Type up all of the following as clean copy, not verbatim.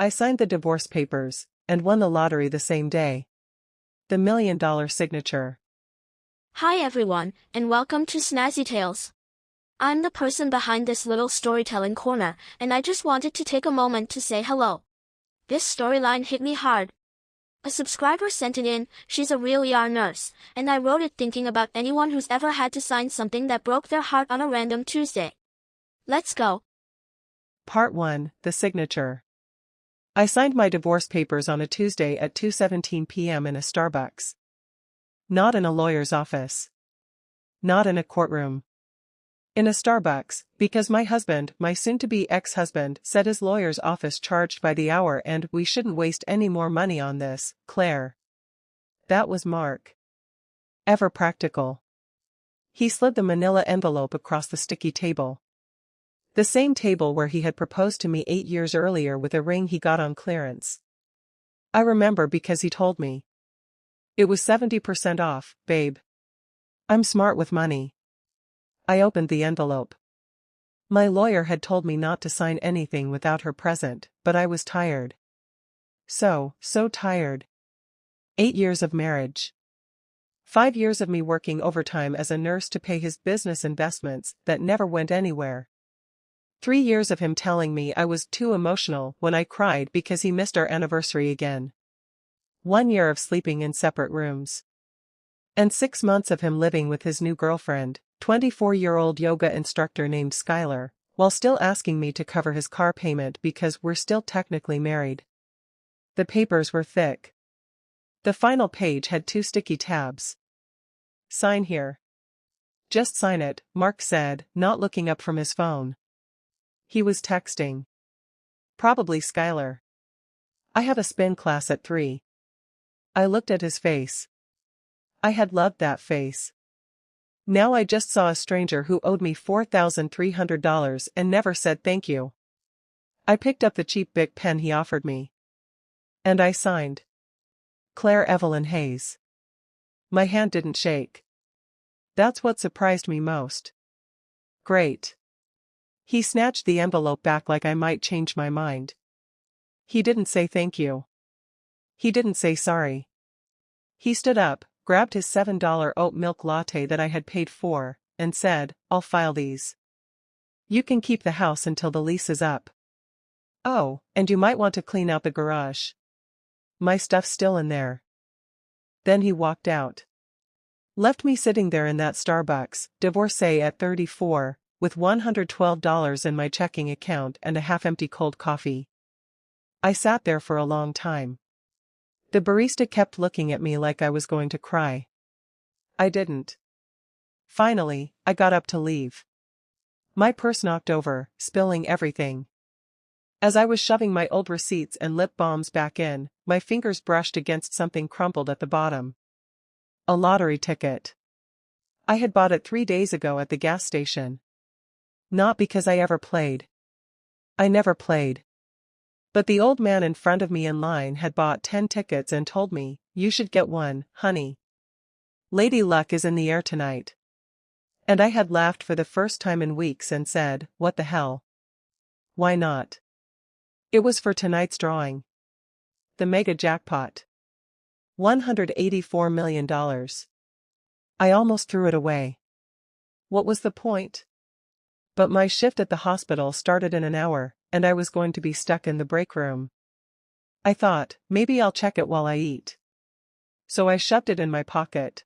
I signed the divorce papers and won the lottery the same day. The $1 million signature. Hi everyone, and welcome to Snazzy Tales. I'm the person behind this little storytelling corner, and I just wanted to take a moment to say hello. This storyline hit me hard. A subscriber sent it in. She's a real ER nurse, and I wrote it thinking about anyone who's ever had to sign something that broke their heart on a random Tuesday. Let's go. Part 1, The Signature. I signed my divorce papers on a Tuesday at 2:17 p.m. in a Starbucks. Not in a lawyer's office. Not in a courtroom. In a Starbucks, because my husband, my soon-to-be ex-husband, said his lawyer's office charged by the hour and we shouldn't waste any more money on this, Claire. That was Mark. Ever practical. He slid the manila envelope across the sticky table. The same table where he had proposed to me 8 years earlier with a ring he got on clearance. I remember because he told me. It was 70% off, babe. I'm smart with money. I opened the envelope. My lawyer had told me not to sign anything without her present, but I was tired. So tired. 8 years of marriage. 5 years of me working overtime as a nurse to pay his business investments that never went anywhere. 3 years of him telling me I was too emotional when I cried because he missed our anniversary again. 1 year of sleeping in separate rooms. And 6 months of him living with his new girlfriend, 24-year-old yoga instructor named Skylar, while still asking me to cover his car payment because we're still technically married. The papers were thick. The final page had 2 sticky tabs. Sign here. Just sign it, Mark said, not looking up from his phone. He was texting. Probably Skylar. I have a spin class at 3. I looked at his face. I had loved that face. Now I just saw a stranger who owed me $4,300 and never said thank you. I picked up the cheap Bic pen he offered me. And I signed. Claire Evelyn Hayes. My hand didn't shake. That's what surprised me most. Great. He snatched the envelope back like I might change my mind. He didn't say thank you. He didn't say sorry. He stood up, grabbed his $7 oat milk latte that I had paid for, and said, I'll file these. You can keep the house until the lease is up. Oh, and you might want to clean out the garage. My stuff's still in there. Then he walked out. Left me sitting there in that Starbucks, divorcee at 34, with $112 in my checking account and a half-empty cold coffee. I sat there for a long time. The barista kept looking at me like I was going to cry. I didn't. Finally, I got up to leave. My purse knocked over, spilling everything. As I was shoving my old receipts and lip balms back in, my fingers brushed against something crumpled at the bottom. A lottery ticket. I had bought it 3 days ago at the gas station. Not because I ever played. I never played. But the old man in front of me in line had bought 10 tickets and told me, you should get one, honey. Lady Luck is in the air tonight. And I had laughed for the first time in weeks and said, what the hell? Why not? It was for tonight's drawing. The mega jackpot. $184 million. I almost threw it away. What was the point? But my shift at the hospital started in an hour, and I was going to be stuck in the break room. I thought, maybe I'll check it while I eat. So I shoved it in my pocket.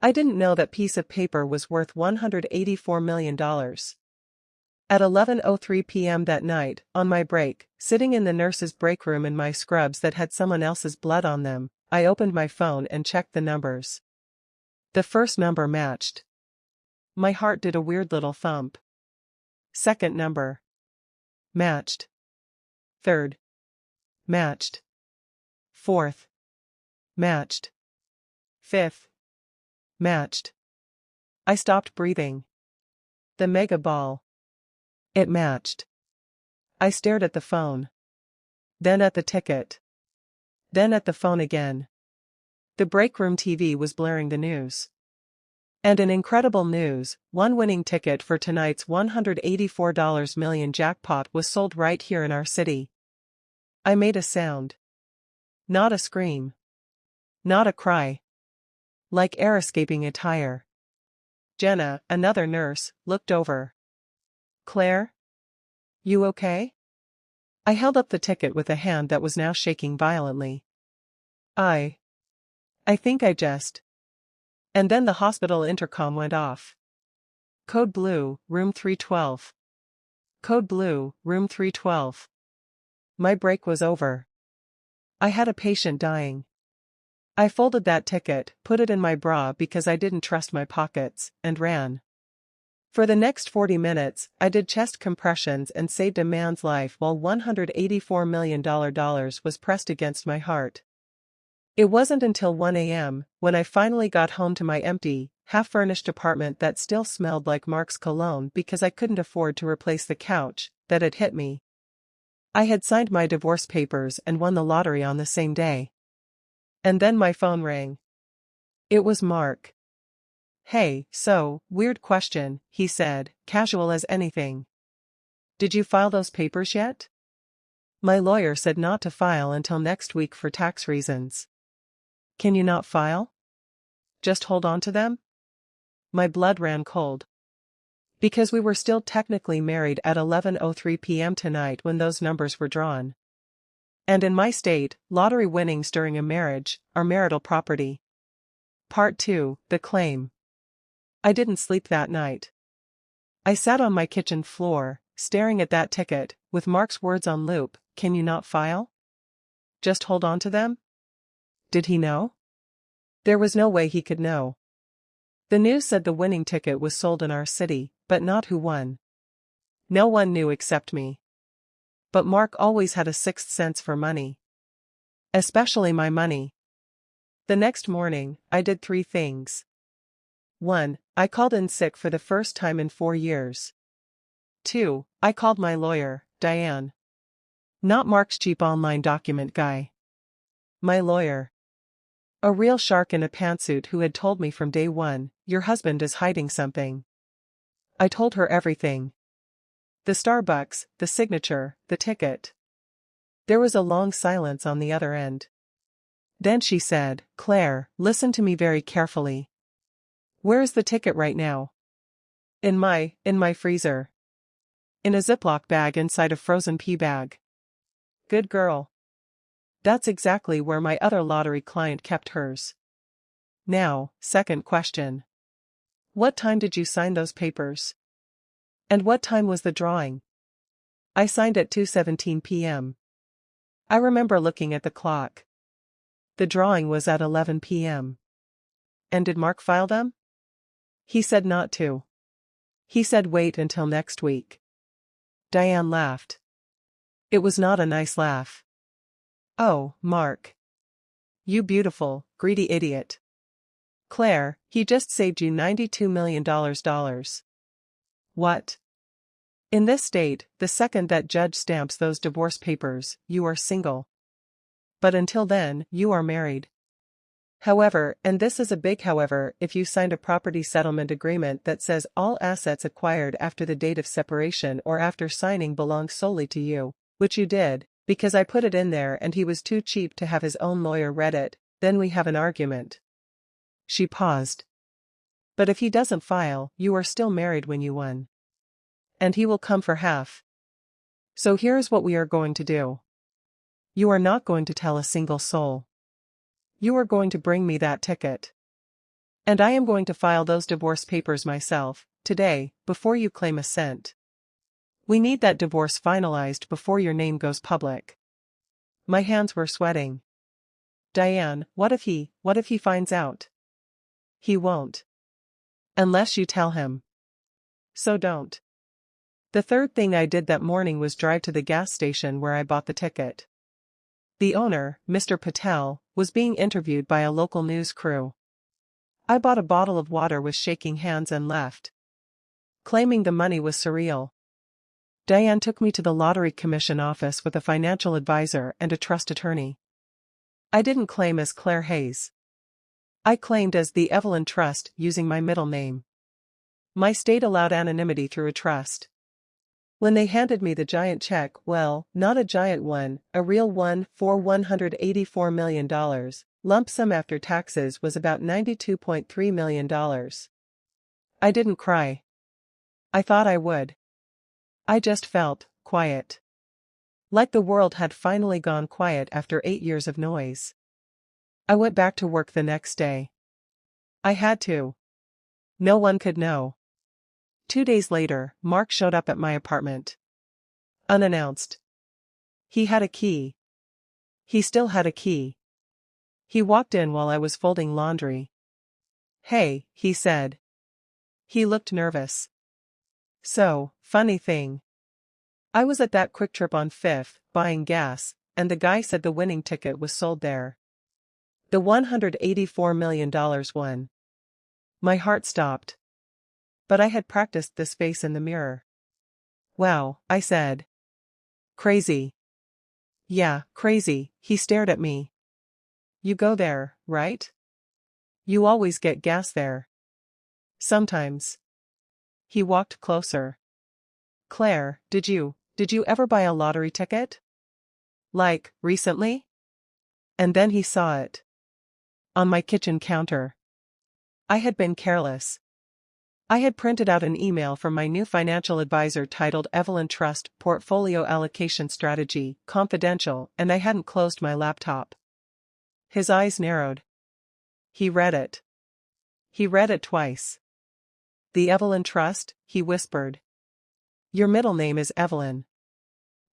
I didn't know that piece of paper was worth $184 million. At 11:03 p.m. that night, on my break, sitting in the nurse's break room in my scrubs that had someone else's blood on them, I opened my phone and checked the numbers. The first number matched. My heart did a weird little thump. Second number. Matched. Third. Matched. Fourth. Matched. Fifth. Matched. I stopped breathing. The mega ball. It matched. I stared at the phone. Then at the ticket. Then at the phone again. The break room TV was blaring the news. And in incredible news, one winning ticket for tonight's $184 million jackpot was sold right here in our city. I made a sound. Not a scream. Not a cry. Like air escaping a tire. Jenna, another nurse, looked over. Claire? You okay? I held up the ticket with a hand that was now shaking violently. I think I just. And then the hospital intercom went off. Code blue, room 312. Code blue, room 312. My break was over. I had a patient dying. I folded that ticket, put it in my bra because I didn't trust my pockets, and ran. For the next 40 minutes, I did chest compressions and saved a man's life while $184 million was pressed against my heart. It wasn't until 1 a.m., when I finally got home to my empty, half-furnished apartment that still smelled like Mark's cologne because I couldn't afford to replace the couch, that it hit me. I had signed my divorce papers and won the lottery on the same day. And then my phone rang. It was Mark. Hey, so, weird question, he said, casual as anything. Did you file those papers yet? My lawyer said not to file until next week for tax reasons. Can you not file? Just hold on to them? My blood ran cold. Because we were still technically married at 11:03 p.m. tonight when those numbers were drawn. And in my state, lottery winnings during a marriage are marital property. Part 2, the claim. I didn't sleep that night. I sat on my kitchen floor, staring at that ticket, with Mark's words on loop, can you not file? Just hold on to them? Did he know? There was no way he could know. The news said the winning ticket was sold in our city, but not who won. No one knew except me. But Mark always had a sixth sense for money. Especially my money. The next morning, I did 3 things. 1. I called in sick for the first time in 4 years. 2. I called my lawyer, Diane. Not Mark's cheap online document guy. My lawyer. A real shark in a pantsuit who had told me from day one, your husband is hiding something. I told her everything. The Starbucks, the signature, the ticket. There was a long silence on the other end. Then she said, Claire, listen to me very carefully. Where is the ticket right now? In my freezer. In a Ziploc bag inside a frozen pea bag. Good girl. That's exactly where my other lottery client kept hers. Now, second question. What time did you sign those papers? And what time was the drawing? I signed at 2:17 p.m. I remember looking at the clock. The drawing was at 11 p.m. And did Mark file them? He said not to. He said wait until next week. Diane laughed. It was not a nice laugh. Oh, Mark. You beautiful, greedy idiot. Claire, he just saved you $92 million. What? In this state, the second that judge stamps those divorce papers, you are single. But until then, you are married. However, and this is a big however, if you signed a property settlement agreement that says all assets acquired after the date of separation or after signing belong solely to you, which you did, because I put it in there and he was too cheap to have his own lawyer read it, then we have an argument. She paused. But if he doesn't file, you are still married when you won. And he will come for half. So here's what we are going to do. You are not going to tell a single soul. You are going to bring me that ticket. And I am going to file those divorce papers myself, today, before you claim a cent. We need that divorce finalized before your name goes public. My hands were sweating. Diane, what if he finds out? He won't. Unless you tell him. So don't. The third thing I did that morning was drive to the gas station where I bought the ticket. The owner, Mr. Patel, was being interviewed by a local news crew. I bought a bottle of water with shaking hands and left. Claiming the money was surreal. Diane took me to the Lottery Commission office with a financial advisor and a trust attorney. I didn't claim as Claire Hayes. I claimed as the Evelyn Trust using my middle name. My state allowed anonymity through a trust. When they handed me the giant check, well, not a giant one, a real one, for $184 million, lump sum after taxes was about $92.3 million. I didn't cry. I thought I would. I just felt quiet. Like the world had finally gone quiet after 8 years of noise. I went back to work the next day. I had to. No one could know. 2 days later, Mark showed up at my apartment. Unannounced. He had a key. He still had a key. He walked in while I was folding laundry. "Hey," he said. He looked nervous. "So, funny thing. I was at that Quick Trip on 5th, buying gas, and the guy said the winning ticket was sold there. The $184 million one." My heart stopped. But I had practiced this face in the mirror. "Wow," I said. "Crazy." "Yeah, crazy," he stared at me. "You go there, right? You always get gas there." "Sometimes." He walked closer. "Claire, did you ever buy a lottery ticket? Like, recently?" And then he saw it. On my kitchen counter. I had been careless. I had printed out an email from my new financial advisor titled Evelyn Trust Portfolio Allocation Strategy, Confidential, and I hadn't closed my laptop. His eyes narrowed. He read it. He read it twice. "The Evelyn Trust," he whispered. "Your middle name is Evelyn."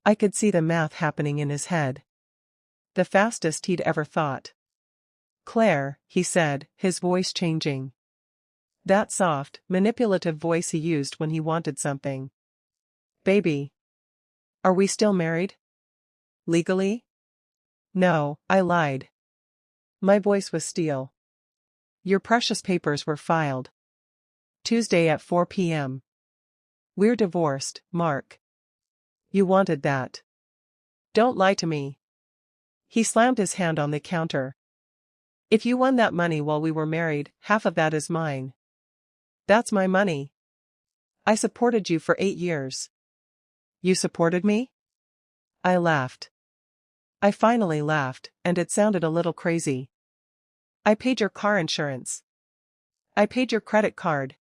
I could see the math happening in his head. The fastest he'd ever thought. "Claire," he said, his voice changing. That soft, manipulative voice he used when he wanted something. "Baby. Are we still married? Legally?" "No," I lied. My voice was steel. "Your precious papers were filed. Tuesday at 4 p.m. We're divorced, Mark. You wanted that. Don't lie to me." He slammed his hand on the counter. "If you won that money while we were married, half of that is mine. That's my money. I supported you for 8 years. You supported me?" I laughed. I finally laughed, and it sounded a little crazy. "I paid your car insurance. I paid your credit card.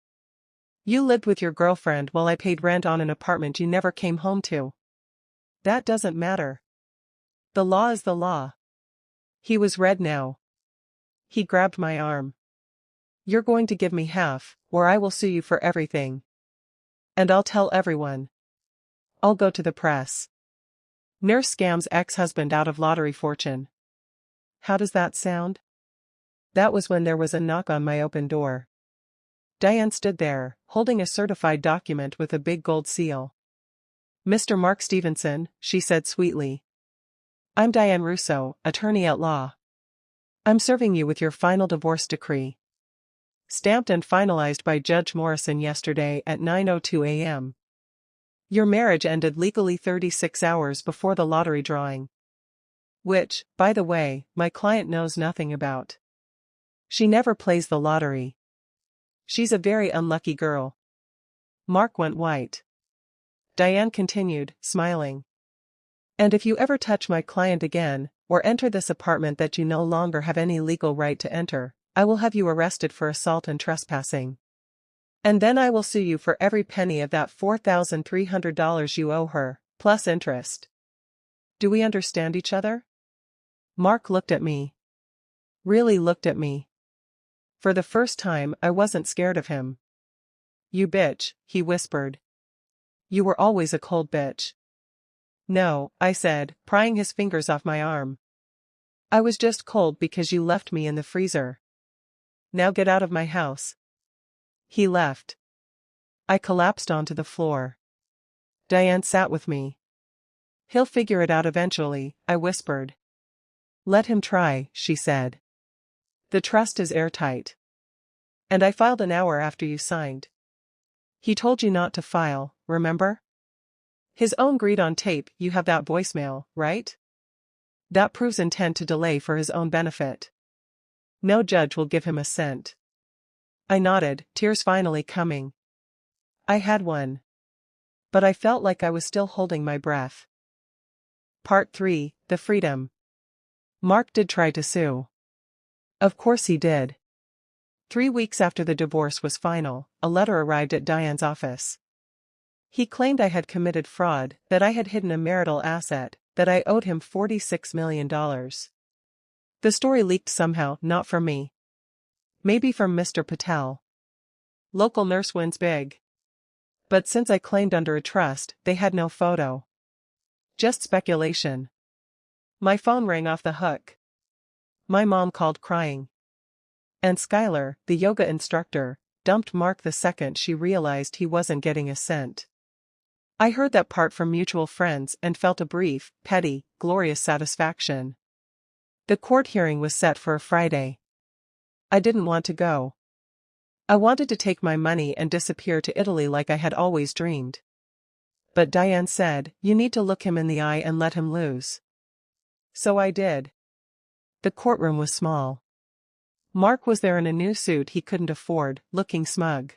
You lived with your girlfriend while I paid rent on an apartment you never came home to. That doesn't matter. The law is the law." He was red now. He grabbed my arm. "You're going to give me half, or I will sue you for everything. And I'll tell everyone. I'll go to the press. Nurse scams ex-husband out of lottery fortune." How does that sound? That was when there was a knock on my open door. Diane stood there, holding a certified document with a big gold seal. "Mr. Mark Stevenson," she said sweetly. "I'm Diane Russo, attorney at law. I'm serving you with your final divorce decree. Stamped and finalized by Judge Morrison yesterday at 9:02 a.m. Your marriage ended legally 36 hours before the lottery drawing. Which, by the way, my client knows nothing about. She never plays the lottery. She's a very unlucky girl." Mark went white. Diane continued, smiling. "And if you ever touch my client again, or enter this apartment that you no longer have any legal right to enter, I will have you arrested for assault and trespassing. And then I will sue you for every penny of that $4,300 you owe her, plus interest. Do we understand each other?" Mark looked at me. Really looked at me. For the first time, I wasn't scared of him. "You bitch," he whispered. "You were always a cold bitch." "No," I said, prying his fingers off my arm. "I was just cold because you left me in the freezer. Now get out of my house." He left. I collapsed onto the floor. Diane sat with me. "He'll figure it out eventually," I whispered. "Let him try," she said. "The trust is airtight. And I filed an hour after you signed. He told you not to file, remember? His own greed on tape. You have that voicemail, right? That proves intent to delay for his own benefit. No judge will give him a cent." I nodded, tears finally coming. I had one. but I felt like I was still holding my breath. Part 3, The Freedom. Mark did try to sue. Of course he did. 3 weeks after the divorce was final, a letter arrived at Diane's office. He claimed I had committed fraud, that I had hidden a marital asset, that I owed him $46 million. The story leaked somehow, not from me. Maybe from Mr. Patel. Local nurse wins big. But since I claimed under a trust, they had no photo. Just speculation. My phone rang off the hook. My mom called crying. And Skylar, the yoga instructor, dumped Mark the second she realized he wasn't getting a cent. I heard that part from mutual friends and felt a brief, petty, glorious satisfaction. The court hearing was set for a Friday. I didn't want to go. I wanted to take my money and disappear to Italy like I had always dreamed. But Diane said, "You need to look him in the eye and let him lose." So I did. The courtroom was small. Mark was there in a new suit he couldn't afford, looking smug.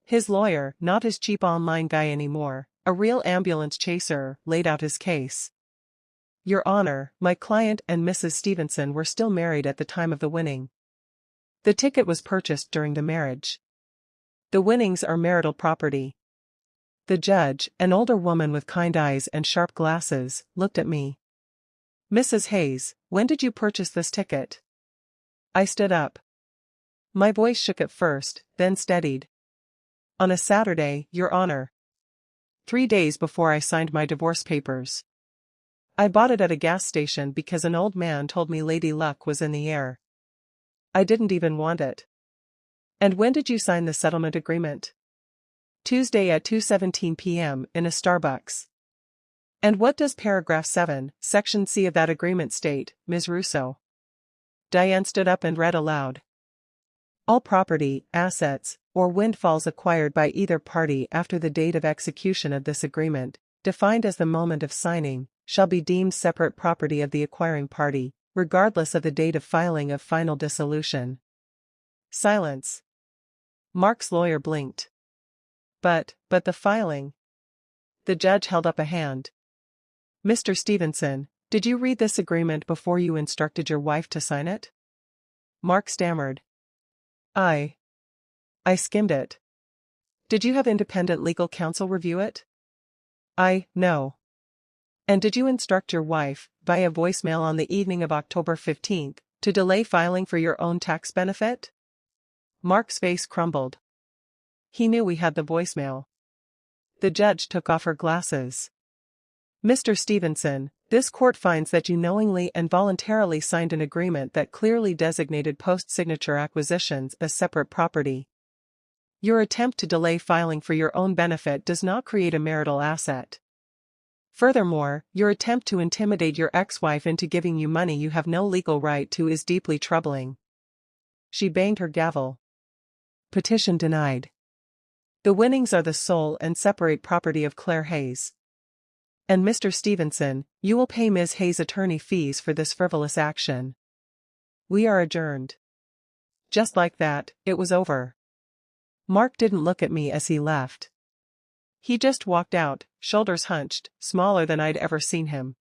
His lawyer, not his cheap online guy anymore, a real ambulance chaser, laid out his case. "Your Honor, my client and Mrs. Stevenson were still married at the time of the winning. The ticket was purchased during the marriage. The winnings are marital property." The judge, an older woman with kind eyes and sharp glasses, looked at me. "Mrs. Hayes, when did you purchase this ticket?" I stood up. My voice shook at first, then steadied. "On a Saturday, Your Honor. 3 days before I signed my divorce papers. I bought it at a gas station because an old man told me Lady Luck was in the air. I didn't even want it." "And when did you sign the settlement agreement?" "Tuesday at 2:17 p.m. in a Starbucks." "And what does paragraph 7, section C of that agreement state, Ms. Russo?" Diane stood up and read aloud. "All property, assets, or windfalls acquired by either party after the date of execution of this agreement, defined as the moment of signing, shall be deemed separate property of the acquiring party, regardless of the date of filing of final dissolution." Silence. Mark's lawyer blinked. But the filing." The judge held up a hand. "Mr. Stevenson, did you read this agreement before you instructed your wife to sign it?" Mark stammered. I skimmed it." "Did you have independent legal counsel review it?" No." "And did you instruct your wife, via voicemail on the evening of October 15th, to delay filing for your own tax benefit?" Mark's face crumbled. He knew we had the voicemail. The judge took off her glasses. "Mr. Stevenson, this court finds that you knowingly and voluntarily signed an agreement that clearly designated post-signature acquisitions as separate property. Your attempt to delay filing for your own benefit does not create a marital asset. Furthermore, your attempt to intimidate your ex-wife into giving you money you have no legal right to is deeply troubling." She banged her gavel. "Petition denied. The winnings are the sole and separate property of Claire Hayes. And Mr. Stevenson, you will pay Ms. Hayes attorney fees for this frivolous action. We are adjourned." Just like that, it was over. Mark didn't look at me as he left. He just walked out, shoulders hunched, smaller than I'd ever seen him.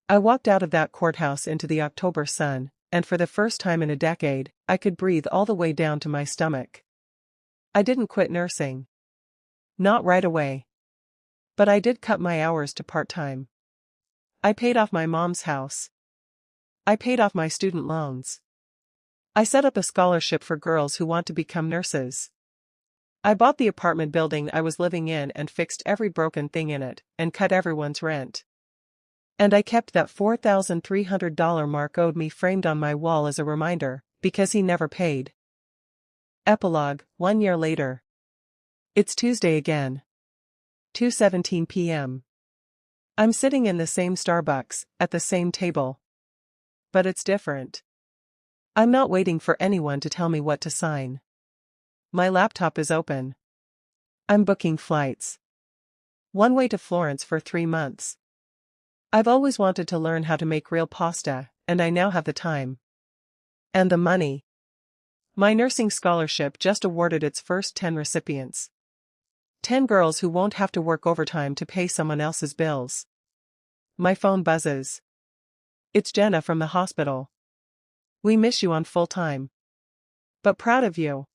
I walked out of that courthouse into the October sun, and for the first time in a decade, I could breathe all the way down to my stomach. I didn't quit nursing. Not right away. But I did cut my hours to part-time. I paid off my mom's house. I paid off my student loans. I set up a scholarship for girls who want to become nurses. I bought the apartment building I was living in and fixed every broken thing in it, and cut everyone's rent. And I kept that $4,300 Mark owed me framed on my wall as a reminder, because he never paid. Epilogue, 1 year later. It's Tuesday again. 2:17 p.m. I'm sitting in the same Starbucks, at the same table. But it's different. I'm not waiting for anyone to tell me what to sign. My laptop is open. I'm booking flights. One way to Florence for 3 months. I've always wanted to learn how to make real pasta, and I now have the time. And the money. My nursing scholarship just awarded its first 10 recipients. 10 girls who won't have to work overtime to pay someone else's bills. My phone buzzes. It's Jenna from the hospital. We miss you on full time. But proud of you.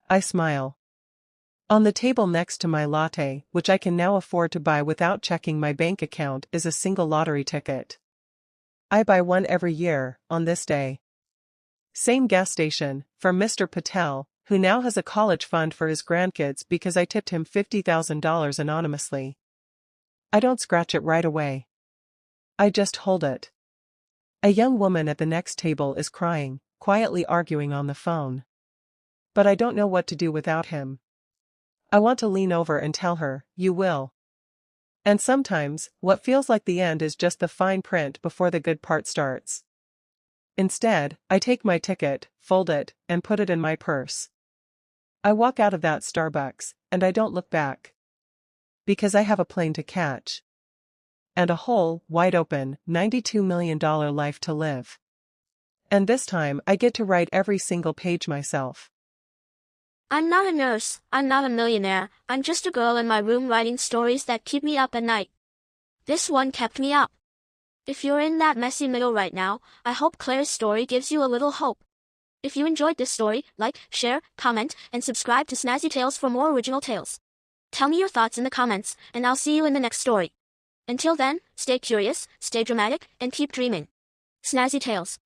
I smile. On the table next to my latte, which I can now afford to buy without checking my bank account, is a single lottery ticket. I buy one every year, on this day. Same gas station, from Mr. Patel, who now has a college fund for his grandkids because I tipped him $50,000 anonymously. I don't scratch it right away. I just hold it. A young woman at the next table is crying, quietly arguing on the phone. But I don't know what to do without him. I want to lean over and tell her, "You will." And sometimes, what feels like the end is just the fine print before the good part starts. Instead, I take my ticket, fold it, and put it in my purse. I walk out of that Starbucks, and I don't look back. Because I have a plane to catch. And a whole, wide-open, $92 million life to live. And this time I get to write every single page myself. I'm not a nurse, I'm not a millionaire, I'm just a girl in my room writing stories that keep me up at night. This one kept me up. If you're in that messy middle right now, I hope Claire's story gives you a little hope. If you enjoyed this story, like, share, comment, and subscribe to Snazzy Tales for more original tales. Tell me your thoughts in the comments, and I'll see you in the next story. Until then, stay curious, stay dramatic, and keep dreaming. Snazzy Tales.